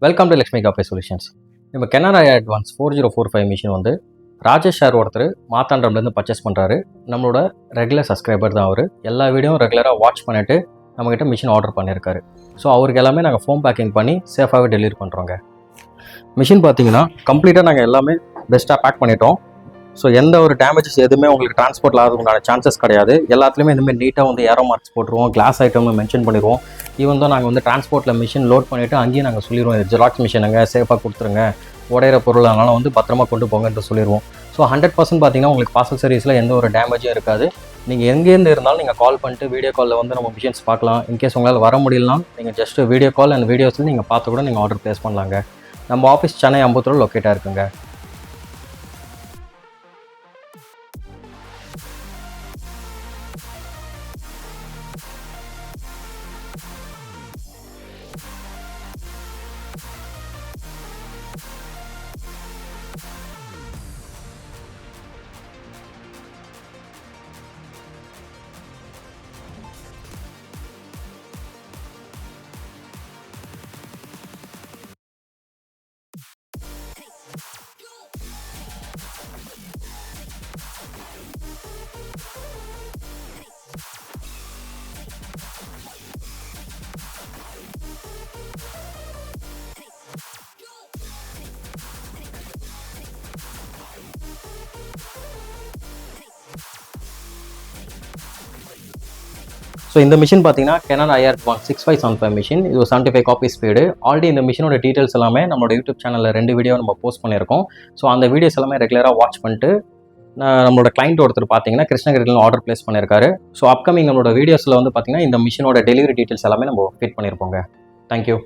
Welcome to Lakshmi காப்பே solutions. நம்ம Canara advance 4045 machine வந்து ராஜேஷ் சார் ஒருத்தர் மாத்தாண்டம்லேருந்து பர்ச்சேஸ் பண்ணுறாரு. நம்மளோட ரெகுலர் சப்ஸ்கிரைபர் தான் அவர். எல்லா வீடியோவும் ரெகுலராக வாட்ச் பண்ணிவிட்டு நம்மக்கிட்ட மிஷின் ஆர்டர் பண்ணியிருக்காரு. ஸோ அவருக்கு எல்லாமே நாங்கள் ஃபோம் பேக்கிங் பண்ணி சேஃபாகவே டெலிவரி பண்ணுறோங்க. மிஷின் பார்த்தீங்கன்னா கம்ப்ளீட்டாக நாங்கள் எல்லாமே பெஸ்ட்டாக பேக் பண்ணிட்டோம். ஸோ எந்த ஒரு டேமேஜஸ் எதுவுமே உங்களுக்கு டிரான்ஸ்போர்ட்டில் ஆகிறதுக்குண்டான சான்சஸ் கிடையாது. எல்லாத்துலேயுமே இந்தமாதிரி நீட்டாக வந்து ஏரோ மார்க்ஸ் போட்டுருவோம், கிளாஸ் ஐட்டம்னு மென்ஷன் பண்ணிடுவோம். ஈவன் தான் நாங்கள் வந்து டிரான்ஸ்போர்ட்டில் மிஷின் லோட் பண்ணிவிட்டு அங்கேயும் நாங்கள் சொல்லிடுவோம், இது ஜெராக்ஸ் மிஷினுங்க, சேஃபாக கொடுத்துருங்க, உடையிற பொருள் அதனால் வந்து பத்திரமா கொண்டு போங்கன்ட்டு சொல்லிடுவோம். ஸோ 100% பார்த்தீங்கன்னா உங்களுக்கு பார்சல் சர்வீஸில் எந்த ஒரு டேமேஜும் இருக்காது. நீங்கள் எங்கேருந்து இருந்தாலும் நீங்கள் கால் பண்ணிட்டு வீடியோ காலில் வந்து நம்ம மிஷின்ஸ் பார்க்கலாம். இன்கேஸ் உங்களால் வர முடியலாம், நீங்கள் ஜஸ்ட் வீடியோ கால் அண்ட் வீடியோஸில் நீங்கள் பார்த்து கூட நீங்கள் ஆர்டர் ப்ளேஸ் பண்ணலாங்க. நம்ம ஆஃபீஸ் சென்னை அம்பத்தூர் லொக்கேட்டாக இருக்குங்க. ஸோ இந்த மிஷின் பார்த்தீங்கன்னா கெனான் IR-1 6575 மிஷின். இது ஒரு 75 காப்பி ஸ்பீடு. ஆல்ரெடி இந்த மிஷினோட டீட்டெயில்ஸ் எல்லாமே நம்மளோட யூடியூப் சேனலில் 2 வீடியோ நம்ம போஸ்ட் பண்ணியிருக்கோம். ஸோ அந்த வீடியோஸ் எல்லாமே ரெகுலராக வாட்ச் பண்ணிட்டு நம்மளோட கிளைண்ட் ஒருத்தர் பார்த்தீங்கன்னா கிருஷ்ணகிரியில் ஆர்டர் ப்ளேஸ் பண்ணியிருக்காரு. ஸோ அப்கமிங் நம்மளோட வீடியோஸில் வந்து பார்த்தீங்கன்னா இந்த மிஷினோட டெலிவரி டீட்டெயில்ஸ் எல்லாமே நம்ம ஃபிட் பண்ணியிருப்போங்க. தேங்க்யூ.